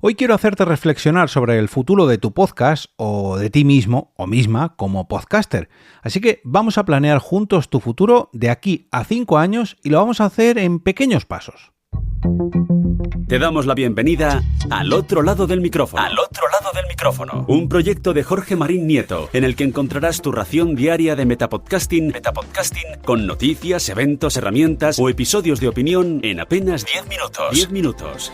Hoy quiero hacerte reflexionar sobre el futuro de tu podcast o de ti mismo o misma como podcaster. Así que vamos a planear juntos tu futuro de aquí a 5 años y lo vamos a hacer en pequeños pasos. Te damos la bienvenida al otro lado del micrófono. Un proyecto de Jorge Marín Nieto, en el que encontrarás tu ración diaria de metapodcasting con noticias, eventos, herramientas o episodios de opinión en apenas 10 minutos.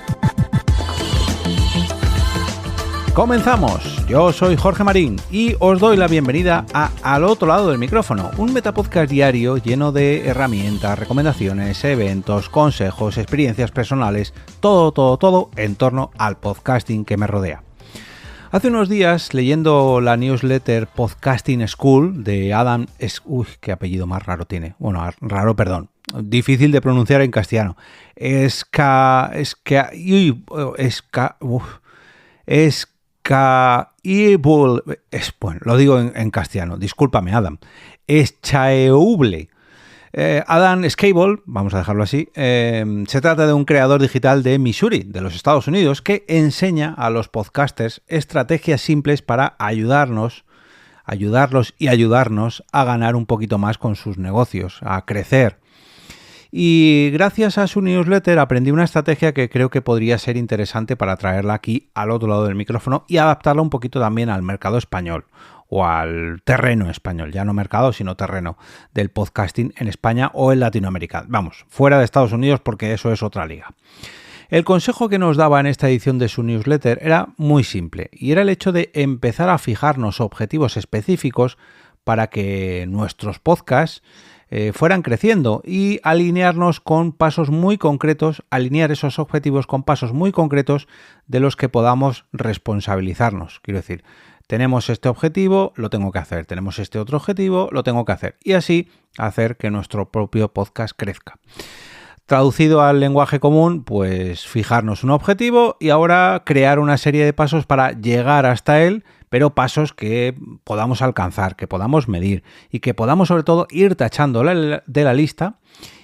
¡Comenzamos! Yo soy Jorge Marín y os doy la bienvenida a Al otro lado del micrófono, un metapodcast diario lleno de herramientas, recomendaciones, eventos, consejos, experiencias personales, todo en torno al podcasting que me rodea. Hace unos días, leyendo la newsletter Podcasting School de Adam... qué apellido más raro tiene. Bueno, raro, perdón. Difícil de pronunciar en castellano. Bueno, lo digo en castellano, discúlpame Adam. Eschaeuble. Adam Scable, vamos a dejarlo así, se trata de un creador digital de Missouri, de los Estados Unidos, que enseña a los podcasters estrategias simples para ayudarlos y ayudarnos a ganar un poquito más con sus negocios, a crecer. Y gracias a su newsletter aprendí una estrategia que creo que podría ser interesante para traerla aquí al otro lado del micrófono y adaptarla un poquito también al mercado español o al terreno español, ya no mercado sino terreno del podcasting en España o en Latinoamérica. Vamos, fuera de Estados Unidos porque eso es otra liga. El consejo que nos daba en esta edición de su newsletter era muy simple y era el hecho de empezar a fijarnos objetivos específicos para que nuestros podcasts fueran creciendo y alinear esos objetivos con pasos muy concretos de los que podamos responsabilizarnos. Quiero decir, tenemos este objetivo, lo tengo que hacer, tenemos este otro objetivo, lo tengo que hacer y así hacer que nuestro propio podcast crezca. Traducido al lenguaje común, pues fijarnos un objetivo y ahora crear una serie de pasos para llegar hasta él, pero pasos que podamos alcanzar, que podamos medir y que podamos sobre todo ir tachando de la lista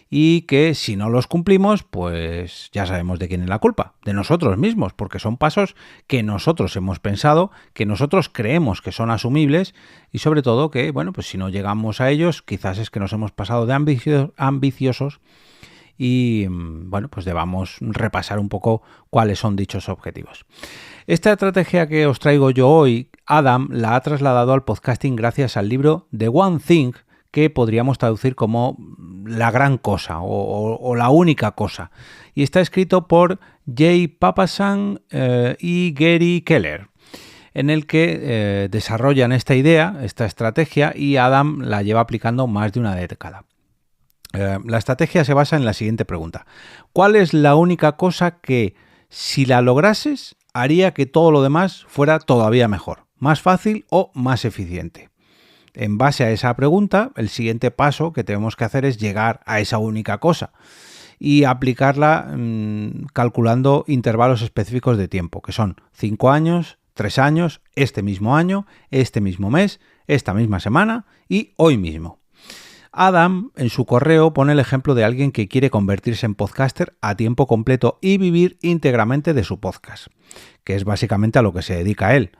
y que si no los cumplimos, pues ya sabemos de quién es la culpa, de nosotros mismos, porque son pasos que nosotros hemos pensado, que nosotros creemos que son asumibles y sobre todo que, bueno, pues si no llegamos a ellos, quizás es que nos hemos pasado de ambiciosos y bueno, pues debamos repasar un poco cuáles son dichos objetivos. Esta estrategia que os traigo yo hoy, Adam la ha trasladado al podcasting gracias al libro The One Thing, que podríamos traducir como la gran cosa o la única cosa. Y está escrito por Jay Papasan y Gary Keller, en el que desarrollan esta idea, esta estrategia, y Adam la lleva aplicando más de una década. La estrategia se basa en la siguiente pregunta. ¿Cuál es la única cosa que, si la lograses, haría que todo lo demás fuera todavía mejor, más fácil o más eficiente? En base a esa pregunta, el siguiente paso que tenemos que hacer es llegar a esa única cosa y aplicarla calculando intervalos específicos de tiempo, que son 5 años, 3 años, este mismo año, este mismo mes, esta misma semana y hoy mismo. Adam, en su correo, pone el ejemplo de alguien que quiere convertirse en podcaster a tiempo completo y vivir íntegramente de su podcast, que es básicamente a lo que se dedica él.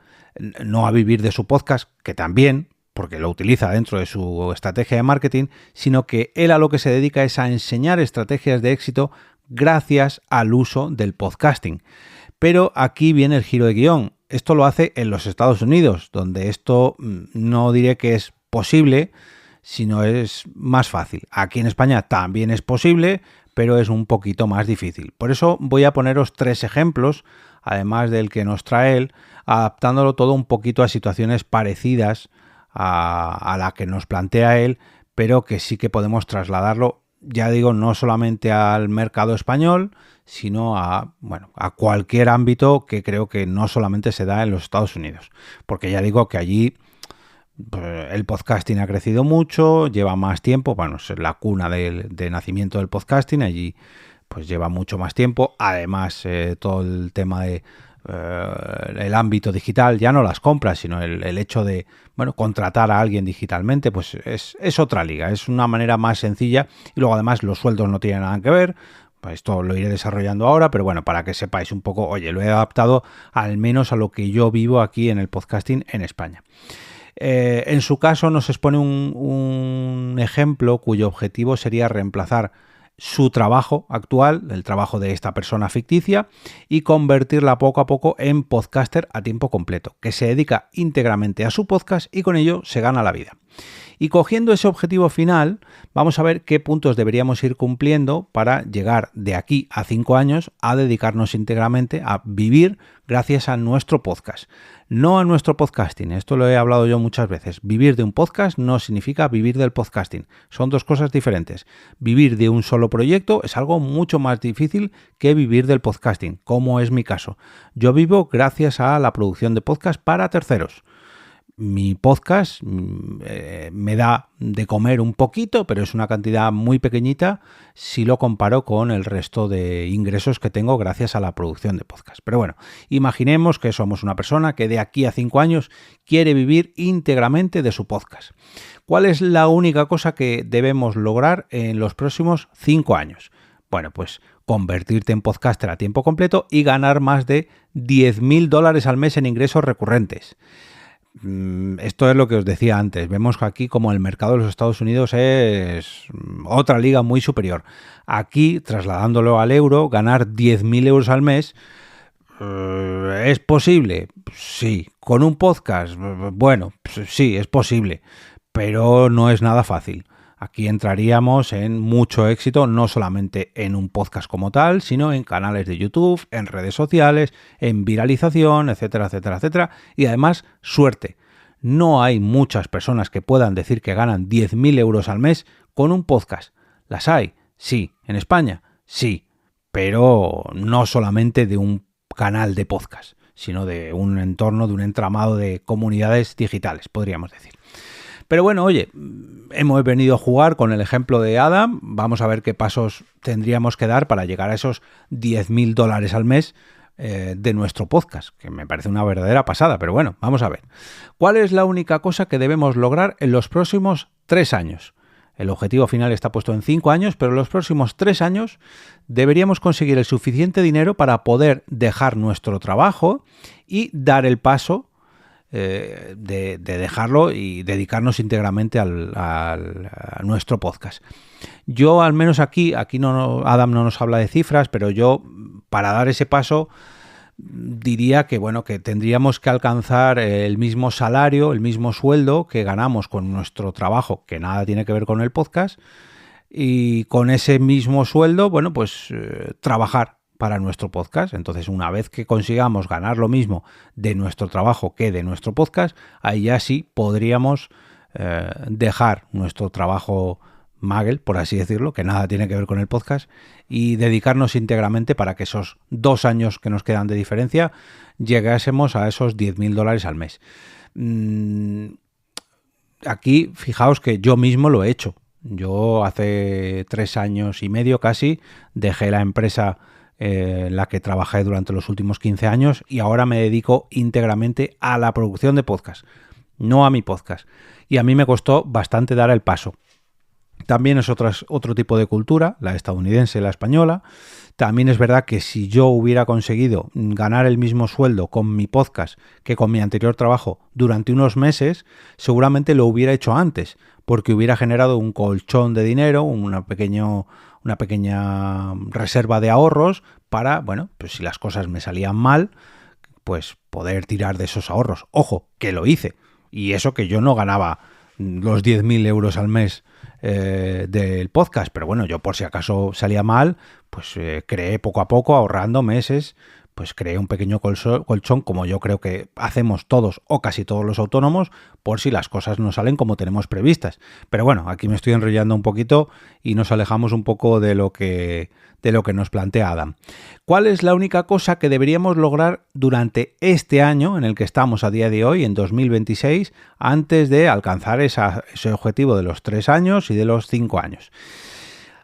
No a vivir de su podcast, que también, porque lo utiliza dentro de su estrategia de marketing, sino que él a lo que se dedica es a enseñar estrategias de éxito gracias al uso del podcasting. Pero aquí viene el giro de guión. Esto lo hace en los Estados Unidos, donde esto no diré que es posible, sino es más fácil. Aquí en España también es posible, pero es un poquito más difícil. Por eso voy a poneros 3 ejemplos, además del que nos trae él, adaptándolo todo un poquito a situaciones parecidas a la que nos plantea él, pero que sí que podemos trasladarlo, ya digo, no solamente al mercado español, sino a cualquier ámbito que creo que no solamente se da en los Estados Unidos. Porque ya digo que allí el podcasting ha crecido mucho, lleva más tiempo, es la cuna de nacimiento del podcasting, allí pues lleva mucho más tiempo, además todo el tema de el ámbito digital, ya no las compras, sino el hecho de contratar a alguien digitalmente, pues es otra liga, es una manera más sencilla y luego además los sueldos no tienen nada que ver, Esto lo iré desarrollando ahora, pero bueno, para que sepáis un poco, oye, lo he adaptado al menos a lo que yo vivo aquí en el podcasting en España. En su caso nos expone un ejemplo cuyo objetivo sería reemplazar su trabajo actual, el trabajo de esta persona ficticia, y convertirla poco a poco en podcaster a tiempo completo, que se dedica íntegramente a su podcast y con ello se gana la vida. Y cogiendo ese objetivo final, vamos a ver qué puntos deberíamos ir cumpliendo para llegar de aquí a 5 años a dedicarnos íntegramente a vivir gracias a nuestro podcast. No a nuestro podcasting, esto lo he hablado yo muchas veces. Vivir de un podcast no significa vivir del podcasting, son dos cosas diferentes. Vivir de un solo proyecto es algo mucho más difícil que vivir del podcasting, como es mi caso. Yo vivo gracias a la producción de podcast para terceros. Mi podcast me da de comer un poquito, pero es una cantidad muy pequeñita si lo comparo con el resto de ingresos que tengo gracias a la producción de podcast. Pero bueno, imaginemos que somos una persona que de aquí a 5 años quiere vivir íntegramente de su podcast. ¿Cuál es la única cosa que debemos lograr en los próximos 5 años? Bueno, pues convertirte en podcaster a tiempo completo y ganar más de $10.000 al mes en ingresos recurrentes. Esto es lo que os decía antes. Vemos que aquí como el mercado de los Estados Unidos es otra liga muy superior. Aquí, trasladándolo al euro, ganar 10.000 euros al mes ¿es posible? Sí. ¿Con un podcast? Bueno, sí, es posible, pero no es nada fácil. Aquí entraríamos en mucho éxito, no solamente en un podcast como tal, sino en canales de YouTube, en redes sociales, en viralización, etcétera, etcétera, etcétera. Y además, suerte. No hay muchas personas que puedan decir que ganan 10.000 euros al mes con un podcast. ¿Las hay? Sí. ¿En España? Sí. Pero no solamente de un canal de podcast, sino de un entorno, de un entramado de comunidades digitales, podríamos decir. Pero bueno, oye, hemos venido a jugar con el ejemplo de Adam. Vamos a ver qué pasos tendríamos que dar para llegar a esos $10.000 al mes de nuestro podcast, que me parece una verdadera pasada, pero bueno, vamos a ver. ¿Cuál es la única cosa que debemos lograr en los próximos 3 años? El objetivo final está puesto en 5 años, pero en los próximos 3 años deberíamos conseguir el suficiente dinero para poder dejar nuestro trabajo y dar el paso de dejarlo y dedicarnos íntegramente a nuestro podcast. Yo al menos aquí no, Adam no nos habla de cifras, pero yo para dar ese paso diría que bueno, que tendríamos que alcanzar el mismo salario, el mismo sueldo que ganamos con nuestro trabajo, que nada tiene que ver con el podcast, y con ese mismo sueldo, bueno, pues trabajar para nuestro podcast. Entonces, una vez que consigamos ganar lo mismo de nuestro trabajo que de nuestro podcast, ahí ya sí podríamos dejar nuestro trabajo Magel, por así decirlo, que nada tiene que ver con el podcast, y dedicarnos íntegramente para que esos 2 años que nos quedan de diferencia llegásemos a esos $10.000 al mes. Aquí, fijaos que yo mismo lo he hecho. Yo hace 3 años y medio casi dejé la empresa en la que trabajé durante los últimos 15 años y ahora me dedico íntegramente a la producción de podcast, no a mi podcast. Y a mí me costó bastante dar el paso. También es otro tipo de cultura, la estadounidense, la española. También es verdad que si yo hubiera conseguido ganar el mismo sueldo con mi podcast que con mi anterior trabajo durante unos meses, seguramente lo hubiera hecho antes, porque hubiera generado un colchón de dinero, una pequeña reserva de ahorros para, bueno, pues si las cosas me salían mal, pues poder tirar de esos ahorros. Ojo, que lo hice. Y eso que yo no ganaba los 10.000 euros al mes del podcast, pero bueno, yo por si acaso salía mal, pues creé poco a poco, ahorrando meses, pues creé un pequeño colchón, como yo creo que hacemos todos o casi todos los autónomos, por si las cosas no salen como tenemos previstas. Pero bueno, aquí me estoy enrollando un poquito y nos alejamos un poco de lo que nos plantea Adam. ¿Cuál es la única cosa que deberíamos lograr durante este año en el que estamos a día de hoy, en 2026, antes de alcanzar ese objetivo de los 3 años y de los 5 años?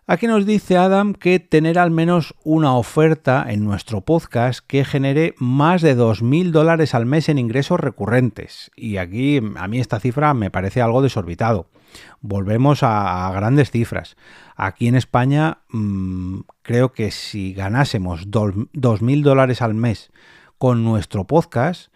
Aquí nos dice Adam que tener al menos una oferta en nuestro podcast que genere más de $2.000 al mes en ingresos recurrentes. Y aquí a mí esta cifra me parece algo desorbitado. Volvemos a grandes cifras. Aquí en España creo que si ganásemos $2.000 al mes con nuestro podcast,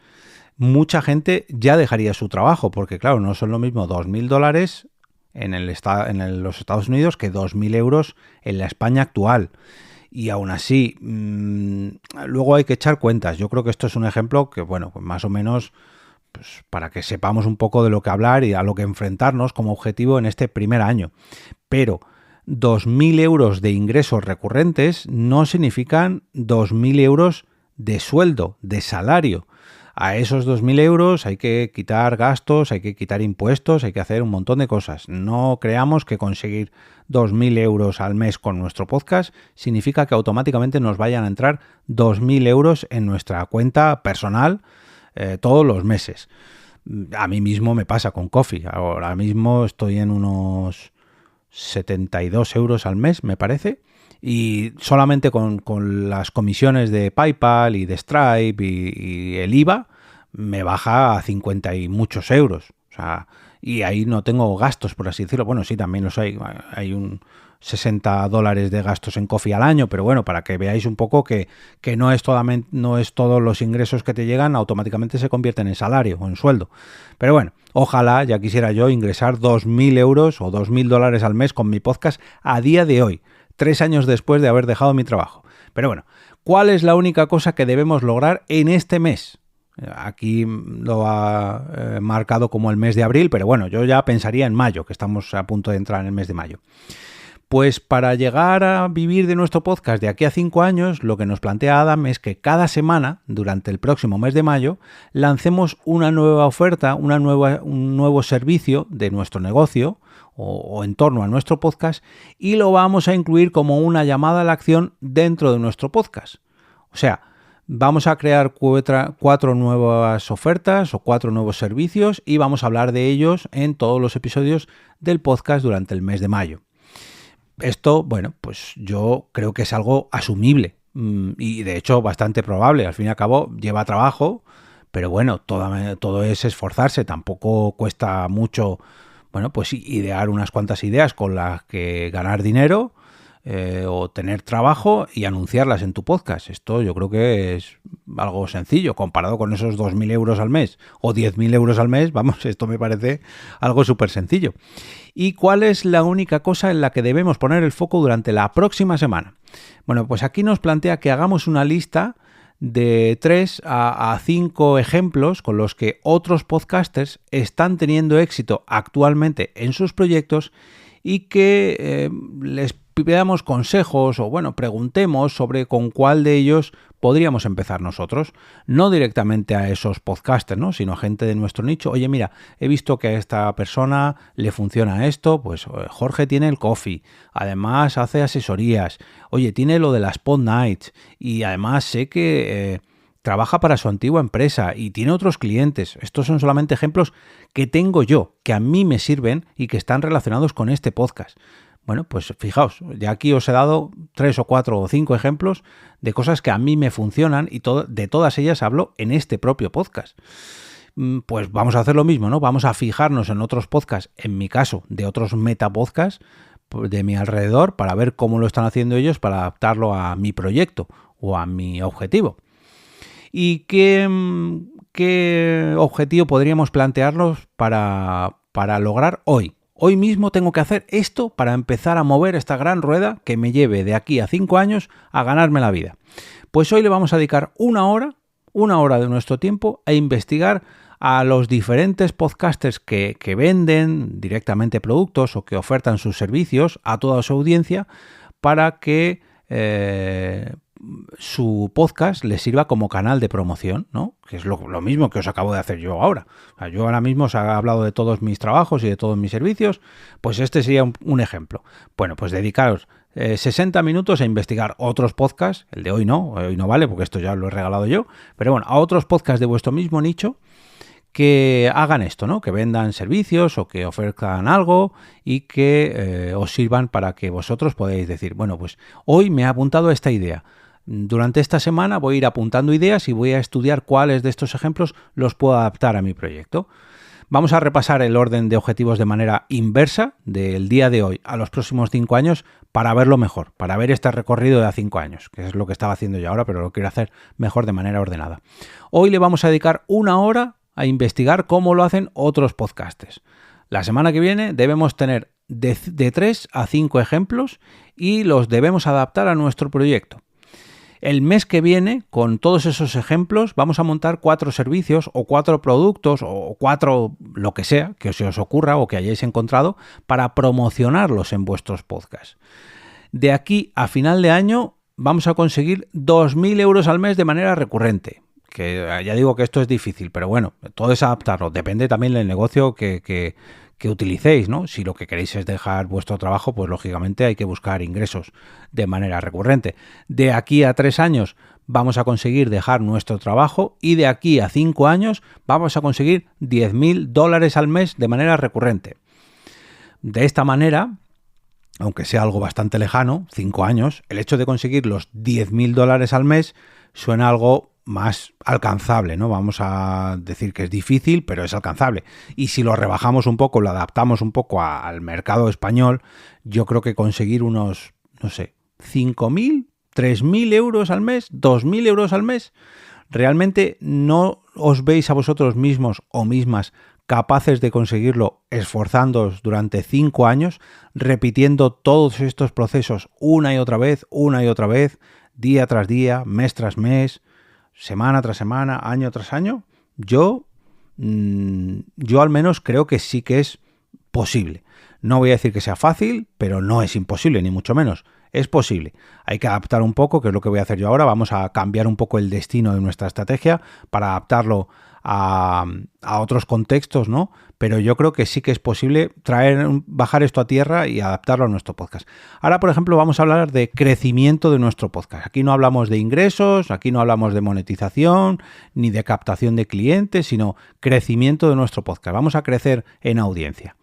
mucha gente ya dejaría su trabajo, porque claro, no son lo mismo $2.000 en los Estados Unidos que 2.000 euros en la España actual. Y aún así, luego hay que echar cuentas. Yo creo que esto es un ejemplo que, bueno, pues más o menos pues, para que sepamos un poco de lo que hablar y a lo que enfrentarnos como objetivo en este primer año. Pero 2.000 euros de ingresos recurrentes no significan 2.000 euros de sueldo, de salario. A esos 2.000 euros hay que quitar gastos, hay que quitar impuestos, hay que hacer un montón de cosas. No creamos que conseguir 2.000 euros al mes con nuestro podcast significa que automáticamente nos vayan a entrar 2.000 euros en nuestra cuenta personal todos los meses. A mí mismo me pasa con Ko-fi. Ahora mismo estoy en unos 72 euros al mes, me parece. Y solamente con las comisiones de PayPal y de Stripe y el IVA me baja a 50 y muchos euros. O sea, y ahí no tengo gastos, por así decirlo. Bueno, sí, también los hay. Hay un $60 de gastos en Ko-fi al año, pero bueno, para que veáis un poco que no es todos los ingresos que te llegan automáticamente se convierten en salario o en sueldo. Pero bueno, ojalá, ya quisiera yo ingresar 2.000 euros o $2.000 al mes con mi podcast a día de hoy. 3 años después de haber dejado mi trabajo. Pero bueno, ¿cuál es la única cosa que debemos lograr en este mes? Aquí lo ha marcado como el mes de abril, pero bueno, yo ya pensaría en mayo, que estamos a punto de entrar en el mes de mayo. Pues para llegar a vivir de nuestro podcast de aquí a 5 años, lo que nos plantea Adam es que cada semana, durante el próximo mes de mayo, lancemos una nueva oferta, un nuevo servicio de nuestro negocio, o en torno a nuestro podcast, y lo vamos a incluir como una llamada a la acción dentro de nuestro podcast. O sea, vamos a crear 4 nuevas ofertas o 4 nuevos servicios y vamos a hablar de ellos en todos los episodios del podcast durante el mes de mayo. Esto, bueno, pues yo creo que es algo asumible y de hecho bastante probable. Al fin y al cabo lleva trabajo, pero bueno, todo es esforzarse, tampoco cuesta mucho. Bueno, pues idear unas cuantas ideas con las que ganar dinero o tener trabajo y anunciarlas en tu podcast. Esto yo creo que es algo sencillo comparado con esos 2.000 euros al mes o 10.000 euros al mes. Vamos, esto me parece algo súper sencillo. ¿Y cuál es la única cosa en la que debemos poner el foco durante la próxima semana? Bueno, pues aquí nos plantea que hagamos una lista de 3 a 5 ejemplos con los que otros podcasters están teniendo éxito actualmente en sus proyectos y que les pidamos consejos o bueno, preguntemos sobre con cuál de ellos podríamos empezar nosotros, no directamente a esos podcasters, ¿no? Sino a gente de nuestro nicho. Oye, mira, he visto que a esta persona le funciona esto, pues Jorge tiene el Ko-fi, además hace asesorías, oye, tiene lo de las Pod Nights y además sé que trabaja para su antigua empresa y tiene otros clientes. Estos son solamente ejemplos que tengo yo, que a mí me sirven y que están relacionados con este podcast. Bueno, pues fijaos, ya aquí os he dado 3 o 4 o 5 ejemplos de cosas que a mí me funcionan y de todas ellas hablo en este propio podcast. Pues vamos a hacer lo mismo, ¿no? Vamos a fijarnos en otros podcasts, en mi caso, de otros metapodcasts de mi alrededor para ver cómo lo están haciendo ellos para adaptarlo a mi proyecto o a mi objetivo. ¿Y qué objetivo podríamos plantearnos para lograr hoy? Hoy mismo tengo que hacer esto para empezar a mover esta gran rueda que me lleve de aquí a 5 años a ganarme la vida. Pues hoy le vamos a dedicar una hora de nuestro tiempo a investigar a los diferentes podcasters que venden directamente productos o que ofertan sus servicios a toda su audiencia para que su podcast les sirva como canal de promoción, ¿no? Que es lo mismo que os acabo de hacer yo ahora. O sea, yo ahora mismo os he hablado de todos mis trabajos y de todos mis servicios, pues este sería un ejemplo. Bueno, pues dedicaros 60 minutos a investigar otros podcasts, el de hoy no vale porque esto ya lo he regalado yo, pero bueno, a otros podcasts de vuestro mismo nicho que hagan esto, ¿no? Que vendan servicios o que ofrezcan algo y que os sirvan para que vosotros podáis decir, bueno, pues hoy me he apuntado a esta idea. Durante esta semana voy a ir apuntando ideas y voy a estudiar cuáles de estos ejemplos los puedo adaptar a mi proyecto. Vamos a repasar el orden de objetivos de manera inversa del día de hoy a los próximos 5 años para verlo mejor, para ver este recorrido de a 5 años, que es lo que estaba haciendo yo ahora, pero lo quiero hacer mejor de manera ordenada. Hoy le vamos a dedicar 1 hora a investigar cómo lo hacen otros podcasters. La semana que viene debemos tener de 3 a 5 ejemplos y los debemos adaptar a nuestro proyecto. El mes que viene, con todos esos ejemplos, vamos a montar 4 servicios o 4 productos o 4 lo que sea que se os ocurra o que hayáis encontrado para promocionarlos en vuestros podcasts. De aquí a final de año vamos a conseguir 2.000 euros al mes de manera recurrente. Que ya digo que esto es difícil, pero bueno, todo es adaptarlo. Depende también del negocio que utilicéis, ¿no? Si lo que queréis es dejar vuestro trabajo, pues lógicamente hay que buscar ingresos de manera recurrente. De aquí a 3 años vamos a conseguir dejar nuestro trabajo y de aquí a 5 años vamos a conseguir $10.000 al mes de manera recurrente. De esta manera, aunque sea algo bastante lejano, 5 años, el hecho de conseguir los $10.000 al mes suena algo más alcanzable, ¿no? Vamos a decir que es difícil, pero es alcanzable. Y si lo rebajamos un poco, lo adaptamos un poco al mercado español, yo creo que conseguir unos, no sé, 5.000, 3.000 euros al mes, 2.000 euros al mes, ¿realmente no os veis a vosotros mismos o mismas capaces de conseguirlo esforzándoos durante 5 años, repitiendo todos estos procesos una y otra vez, día tras día, mes tras mes, semana tras semana, año tras año? Yo al menos creo que sí que es posible. No voy a decir que sea fácil, pero no es imposible, ni mucho menos. Es posible. Hay que adaptar un poco, que es lo que voy a hacer yo ahora. Vamos a cambiar un poco el destino de nuestra estrategia para adaptarlo a otros contextos, ¿no? Pero yo creo que sí que es posible bajar esto a tierra y adaptarlo a nuestro podcast. Ahora, por ejemplo, vamos a hablar de crecimiento de nuestro podcast. Aquí no hablamos de ingresos, aquí no hablamos de monetización, ni de captación de clientes, sino crecimiento de nuestro podcast. Vamos a crecer en audiencia.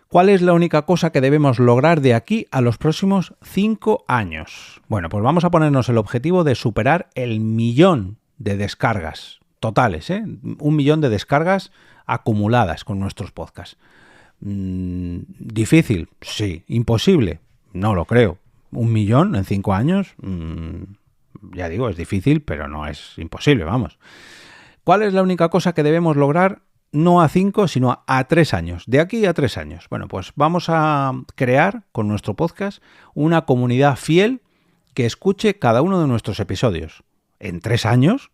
¿Cuál es la única cosa que debemos lograr de aquí a los próximos 5 años? Bueno, pues vamos a ponernos el objetivo de superar el 1.000.000 de descargas totales, 1.000.000 de descargas acumuladas con nuestros podcasts. ¿Difícil? Sí. ¿Imposible? No lo creo. 1.000.000 en 5 años, ya digo, es difícil, pero no es imposible, vamos. ¿Cuál es la única cosa que debemos lograr? No a 5, sino a 3 años. De aquí a 3 años. Bueno, pues vamos a crear con nuestro podcast una comunidad fiel que escuche cada uno de nuestros episodios. En 3 años,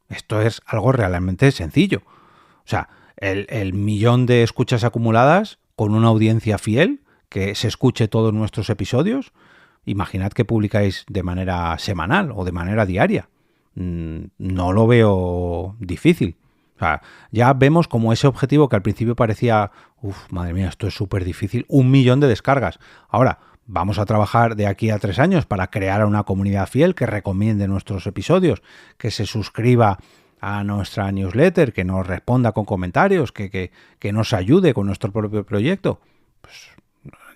esto es algo realmente sencillo. O sea, el 1.000.000 de escuchas acumuladas con una audiencia fiel que se escuche todos nuestros episodios. Imaginad que publicáis de manera semanal o de manera diaria. No lo veo difícil. O sea, ya vemos como ese objetivo que al principio parecía, madre mía, esto es súper difícil, 1.000.000 de descargas. Ahora, vamos a trabajar de aquí a 3 años para crear una comunidad fiel que recomiende nuestros episodios, que se suscriba a nuestra newsletter, que nos responda con comentarios, que nos ayude con nuestro propio proyecto. Pues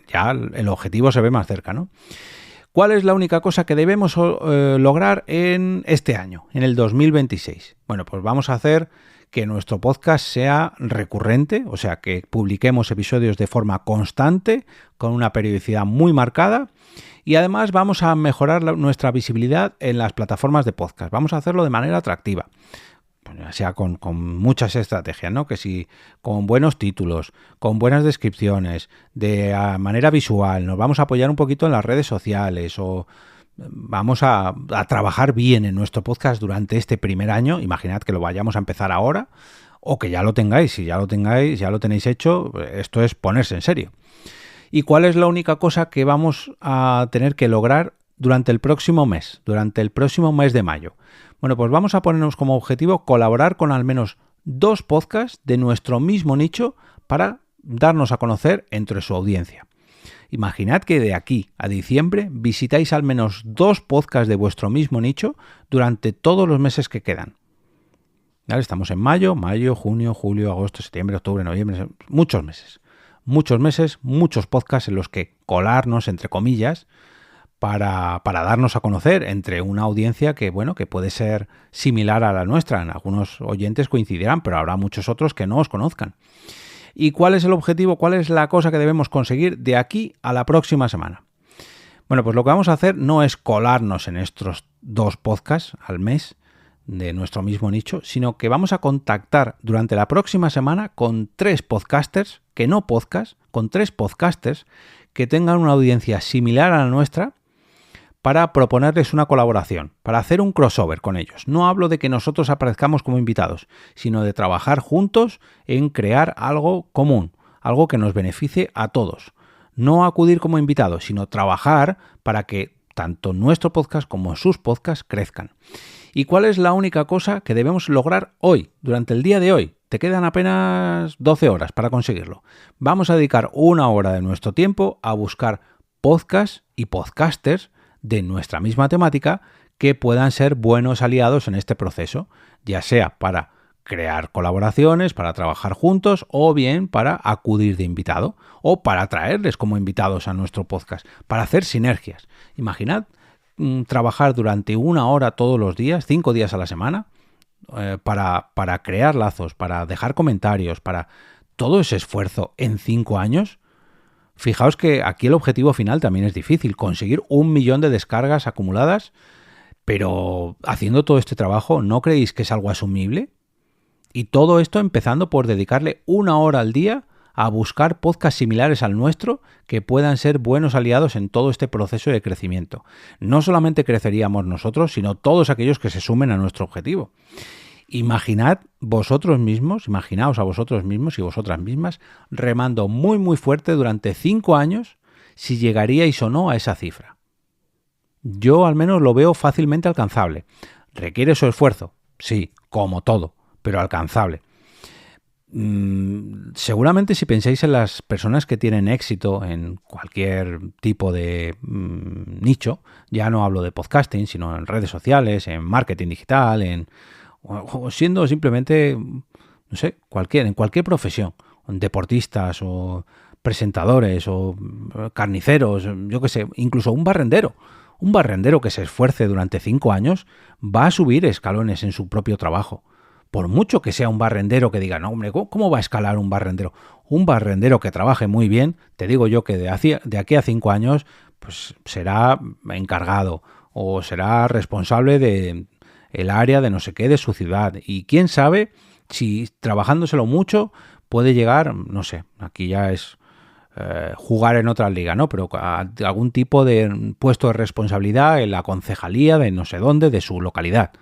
ya el objetivo se ve más cerca, ¿no? ¿Cuál es la única cosa que debemos lograr en este año, en el 2026? Bueno, pues vamos a hacer que nuestro podcast sea recurrente, o sea, que publiquemos episodios de forma constante, con una periodicidad muy marcada, y además vamos a mejorar nuestra visibilidad en las plataformas de podcast. Vamos a hacerlo de manera atractiva, o sea, con muchas estrategias, ¿no? Que si con buenos títulos, con buenas descripciones, de manera visual, nos vamos a apoyar un poquito en las redes sociales o vamos a trabajar bien en nuestro podcast durante este primer año. Imaginad que lo vayamos a empezar ahora o que ya lo tengáis. Si ya lo tenéis hecho, esto es ponerse en serio. ¿Y cuál es la única cosa que vamos a tener que lograr durante el próximo mes de mayo? Bueno, pues vamos a ponernos como objetivo colaborar con al menos 2 podcasts de nuestro mismo nicho para darnos a conocer entre su audiencia. Imaginad que de aquí a diciembre visitáis al menos 2 podcasts de vuestro mismo nicho durante todos los meses que quedan. ¿Vale? Estamos en mayo, junio, julio, agosto, septiembre, octubre, noviembre, muchos meses, muchos podcasts en los que colarnos, entre comillas, para darnos a conocer entre una audiencia que, bueno, que puede ser similar a la nuestra. En algunos oyentes coincidirán, pero habrá muchos otros que no os conozcan. ¿Y cuál es el objetivo? ¿Cuál es la cosa que debemos conseguir de aquí a la próxima semana? Bueno, pues lo que vamos a hacer no es colarnos en estos 2 podcasts al mes de nuestro mismo nicho, sino que vamos a contactar durante la próxima semana con 3 podcasters, que no podcast, con 3 podcasters que tengan una audiencia similar a la nuestra, para proponerles una colaboración, para hacer un crossover con ellos. No hablo de que nosotros aparezcamos como invitados, sino de trabajar juntos en crear algo común, algo que nos beneficie a todos. No acudir como invitados, sino trabajar para que tanto nuestro podcast como sus podcasts crezcan. ¿Y cuál es la única cosa que debemos lograr hoy, durante el día de hoy? Te quedan apenas 12 horas para conseguirlo. Vamos a dedicar 1 hora de nuestro tiempo a buscar podcasts y podcasters de nuestra misma temática que puedan ser buenos aliados en este proceso, ya sea para crear colaboraciones, para trabajar juntos o bien para acudir de invitado o para traerles como invitados a nuestro podcast, para hacer sinergias. Imaginad trabajar durante 1 hora todos los días, 5 días a la semana, para crear lazos, para dejar comentarios, para todo ese esfuerzo en 5 años. Fijaos que aquí el objetivo final también es difícil, conseguir 1 millón de descargas acumuladas, pero haciendo todo este trabajo, ¿no creéis que es algo asumible? Y todo esto empezando por dedicarle 1 hora al día a buscar podcasts similares al nuestro que puedan ser buenos aliados en todo este proceso de crecimiento. No solamente creceríamos nosotros, sino todos aquellos que se sumen a nuestro objetivo. Imaginaos a vosotros mismos y vosotras mismas remando muy fuerte durante 5 años si llegaríais o no a esa cifra. Yo al menos lo veo fácilmente alcanzable. ¿Requiere su esfuerzo? Sí, como todo, pero alcanzable. Seguramente si pensáis en las personas que tienen éxito en cualquier tipo de nicho, ya no hablo de podcasting, sino en redes sociales, en marketing digital, o siendo simplemente, no sé, en cualquier profesión, deportistas o presentadores o carniceros, yo qué sé, incluso un barrendero que se esfuerce durante 5 años va a subir escalones en su propio trabajo. Por mucho que sea un barrendero que diga, no, hombre, ¿cómo va a escalar un barrendero? Un barrendero que trabaje muy bien, te digo yo que de aquí a 5 años, pues será encargado o será responsable de el área de no sé qué de su ciudad. Y quién sabe si trabajándoselo mucho puede llegar, no sé, aquí ya es jugar en otra liga, ¿no? Pero a algún tipo de puesto de responsabilidad en la concejalía de no sé dónde, de su localidad.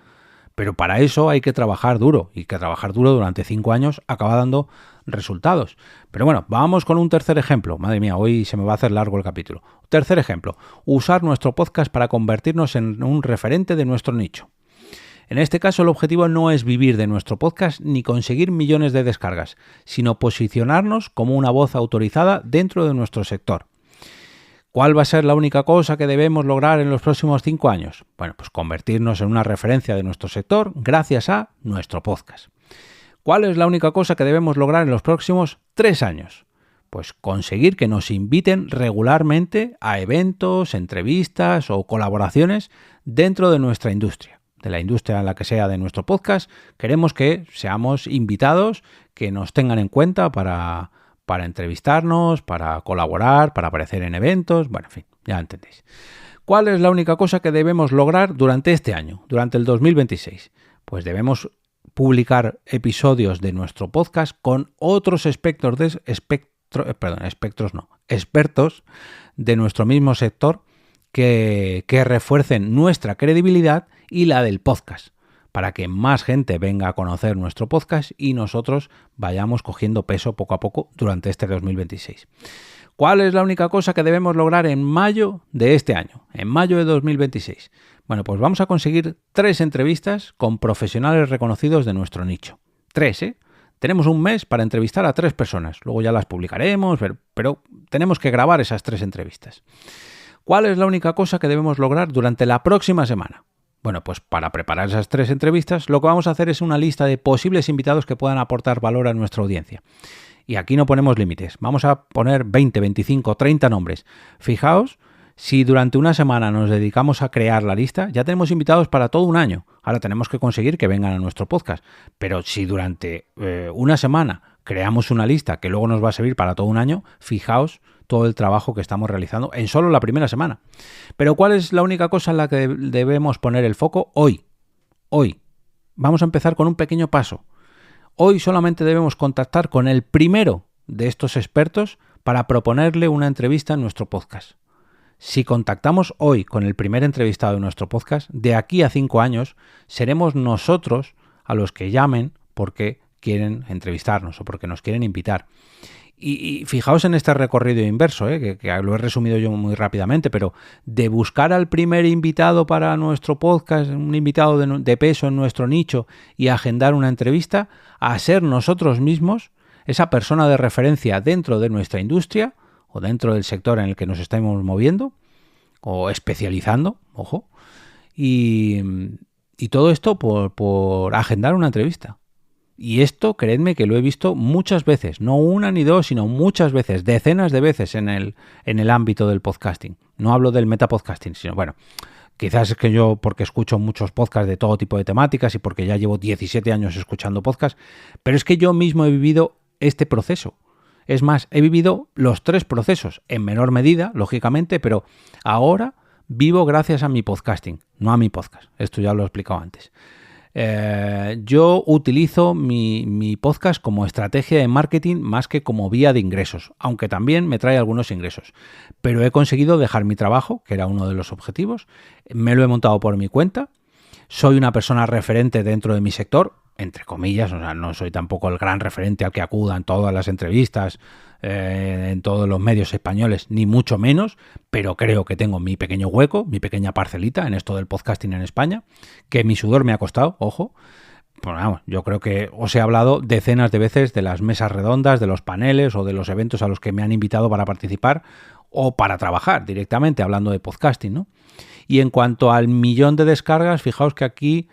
Pero para eso hay que trabajar duro, y que trabajar duro durante 5 años acaba dando resultados. Pero bueno, vamos con un tercer ejemplo. Madre mía, hoy se me va a hacer largo el capítulo. Tercer ejemplo, usar nuestro podcast para convertirnos en un referente de nuestro nicho. En este caso, el objetivo no es vivir de nuestro podcast ni conseguir millones de descargas, sino posicionarnos como una voz autorizada dentro de nuestro sector. ¿Cuál va a ser la única cosa que debemos lograr en los próximos 5 años? Bueno, pues convertirnos en una referencia de nuestro sector gracias a nuestro podcast. ¿Cuál es la única cosa que debemos lograr en los próximos 3 años? Pues conseguir que nos inviten regularmente a eventos, entrevistas o colaboraciones dentro de nuestra industria. De la industria en la que sea de nuestro podcast, queremos que seamos invitados, que nos tengan en cuenta para entrevistarnos, para colaborar, para aparecer en eventos, bueno, en fin, ya entendéis. ¿Cuál es la única cosa que debemos lograr durante este año, durante el 2026? Pues debemos publicar episodios de nuestro podcast con otros expertos de nuestro mismo sector que refuercen nuestra credibilidad y la del podcast, para que más gente venga a conocer nuestro podcast y nosotros vayamos cogiendo peso poco a poco durante este 2026. ¿Cuál es la única cosa que debemos lograr en mayo de este año, en mayo de 2026? Bueno, pues vamos a conseguir 3 entrevistas con profesionales reconocidos de nuestro nicho. 3, ¿eh? Tenemos un mes para entrevistar a 3 personas. Luego ya las publicaremos, pero tenemos que grabar esas 3 entrevistas. ¿Cuál es la única cosa que debemos lograr durante la próxima semana? Bueno, pues para preparar esas 3 entrevistas, lo que vamos a hacer es una lista de posibles invitados que puedan aportar valor a nuestra audiencia. Y aquí no ponemos límites. Vamos a poner 20, 25, 30 nombres. Fijaos, si durante una semana nos dedicamos a crear la lista, ya tenemos invitados para todo un año. Ahora tenemos que conseguir que vengan a nuestro podcast. Pero si durante una semana creamos una lista que luego nos va a servir para todo un año, fijaos todo el trabajo que estamos realizando en solo la primera semana. Pero ¿cuál es la única cosa en la que debemos poner el foco hoy? Hoy. Vamos a empezar con un pequeño paso. Hoy solamente debemos contactar con el primero de estos expertos para proponerle una entrevista en nuestro podcast. Si contactamos hoy con el primer entrevistado de nuestro podcast, de aquí a 5 años seremos nosotros a los que llamen porque quieren entrevistarnos o porque nos quieren invitar. Y fijaos en este recorrido inverso, que lo he resumido yo muy rápidamente, pero de buscar al primer invitado para nuestro podcast, un invitado de peso en nuestro nicho y agendar una entrevista, a ser nosotros mismos esa persona de referencia dentro de nuestra industria o dentro del sector en el que nos estamos moviendo o especializando, ojo, y todo esto por agendar una entrevista. Y esto, creedme que lo he visto muchas veces, no una ni dos, sino muchas veces, decenas de veces en el ámbito del podcasting. No hablo del metapodcasting, sino, bueno, quizás es que yo, porque escucho muchos podcasts de todo tipo de temáticas y porque ya llevo 17 años escuchando podcasts, pero es que yo mismo he vivido este proceso. Es más, he vivido los 3 procesos, en menor medida, lógicamente, pero ahora vivo gracias a mi podcasting, no a mi podcast. Esto ya lo he explicado antes. Yo utilizo mi podcast como estrategia de marketing más que como vía de ingresos, aunque también me trae algunos ingresos. Pero he conseguido dejar mi trabajo, que era uno de los objetivos, me lo he montado por mi cuenta, soy una persona referente dentro de mi sector, entre comillas, o sea, no soy tampoco el gran referente al que acudan todas las entrevistas en todos los medios españoles, ni mucho menos, pero creo que tengo mi pequeño hueco, mi pequeña parcelita en esto del podcasting en España, que mi sudor me ha costado, ojo. Pues vamos, yo creo que os he hablado decenas de veces de las mesas redondas, de los paneles o de los eventos a los que me han invitado para participar o para trabajar directamente hablando de podcasting, ¿no? Y en cuanto al 1.000.000 de descargas, fijaos que aquí,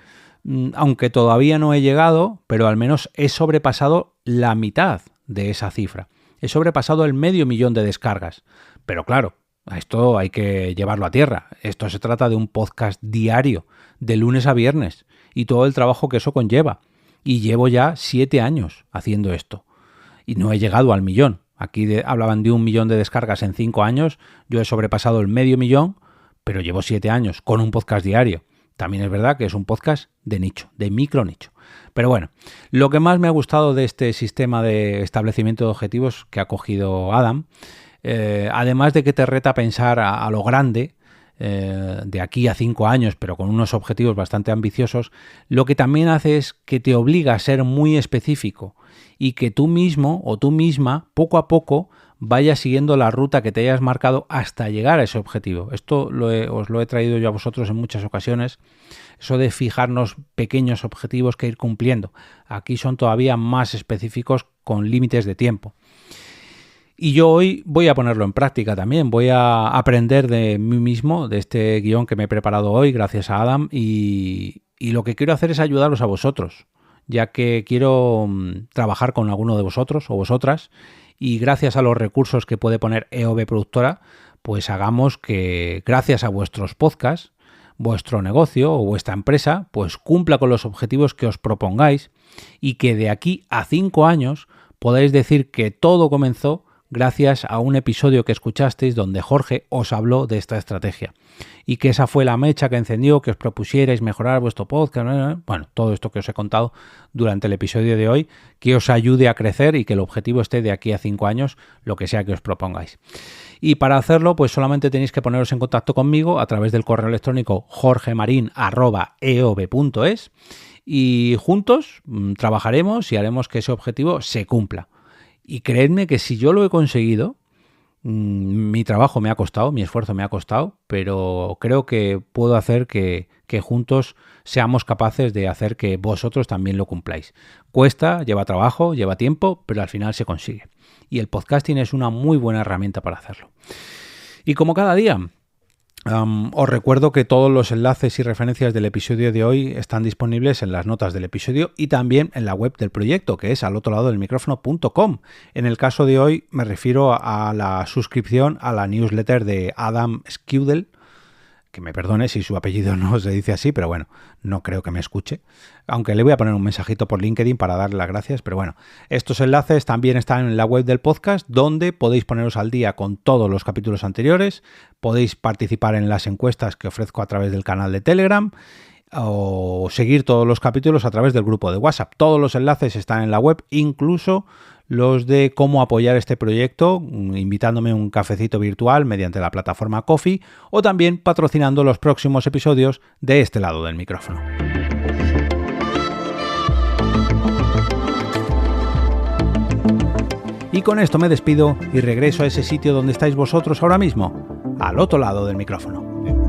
aunque todavía no he llegado, pero al menos he sobrepasado la mitad de esa cifra. He sobrepasado el 500.000 de descargas. Pero claro, a esto hay que llevarlo a tierra. Esto se trata de un podcast diario, de lunes a viernes, y todo el trabajo que eso conlleva. Y llevo ya 7 años haciendo esto. Y no he llegado al 1.000.000. Aquí hablaban de 1.000.000 de descargas en 5 años. Yo he sobrepasado el 500.000, pero llevo 7 años con un podcast diario. También es verdad que es un podcast de nicho, de micro nicho. Pero bueno, lo que más me ha gustado de este sistema de establecimiento de objetivos que ha cogido Adam, además de que te reta a pensar a lo grande, de aquí a 5 años, pero con unos objetivos bastante ambiciosos, lo que también hace es que te obliga a ser muy específico y que tú mismo o tú misma, poco a poco, vayas siguiendo la ruta que te hayas marcado hasta llegar a ese objetivo. Esto os lo he traído yo a vosotros en muchas ocasiones, eso de fijarnos pequeños objetivos que ir cumpliendo. Aquí son todavía más específicos con límites de tiempo. Y yo hoy voy a ponerlo en práctica también, voy a aprender de mí mismo, de este guión que me he preparado hoy gracias a Adam, y lo que quiero hacer es ayudaros a vosotros, ya que quiero trabajar con alguno de vosotros o vosotras, y gracias a los recursos que puede poner EOB Productora, pues hagamos que gracias a vuestros podcasts, vuestro negocio o vuestra empresa pues cumpla con los objetivos que os propongáis y que de aquí a 5 años podáis decir que todo comenzó gracias a un episodio que escuchasteis donde Jorge os habló de esta estrategia y que esa fue la mecha que encendió que os propusierais mejorar vuestro podcast, bueno, todo esto que os he contado durante el episodio de hoy, que os ayude a crecer y que el objetivo esté de aquí a 5 años, lo que sea que os propongáis. Y para hacerlo, pues solamente tenéis que poneros en contacto conmigo a través del correo electrónico jorgemarin@eob.es y juntos trabajaremos y haremos que ese objetivo se cumpla. Y creedme que si yo lo he conseguido, mi trabajo me ha costado, mi esfuerzo me ha costado, pero creo que puedo hacer que juntos seamos capaces de hacer que vosotros también lo cumpláis. Cuesta, lleva trabajo, lleva tiempo, pero al final se consigue. Y el podcasting es una muy buena herramienta para hacerlo. Y como cada día, Os recuerdo que todos los enlaces y referencias del episodio de hoy están disponibles en las notas del episodio y también en la web del proyecto, que es alotroladodelmicrófono.com. En el caso de hoy me refiero a la suscripción a la newsletter de Adam Skudel, que me perdone si su apellido no se dice así, pero bueno, no creo que me escuche. Aunque le voy a poner un mensajito por LinkedIn para darle las gracias, pero bueno. Estos enlaces también están en la web del podcast, donde podéis poneros al día con todos los capítulos anteriores, podéis participar en las encuestas que ofrezco a través del canal de Telegram, o seguir todos los capítulos a través del grupo de WhatsApp. Todos los enlaces están en la web, incluso los de cómo apoyar este proyecto, invitándome un cafecito virtual mediante la plataforma Ko-fi o también patrocinando los próximos episodios de este lado del micrófono. Y con esto me despido y regreso a ese sitio donde estáis vosotros ahora mismo, al otro lado del micrófono.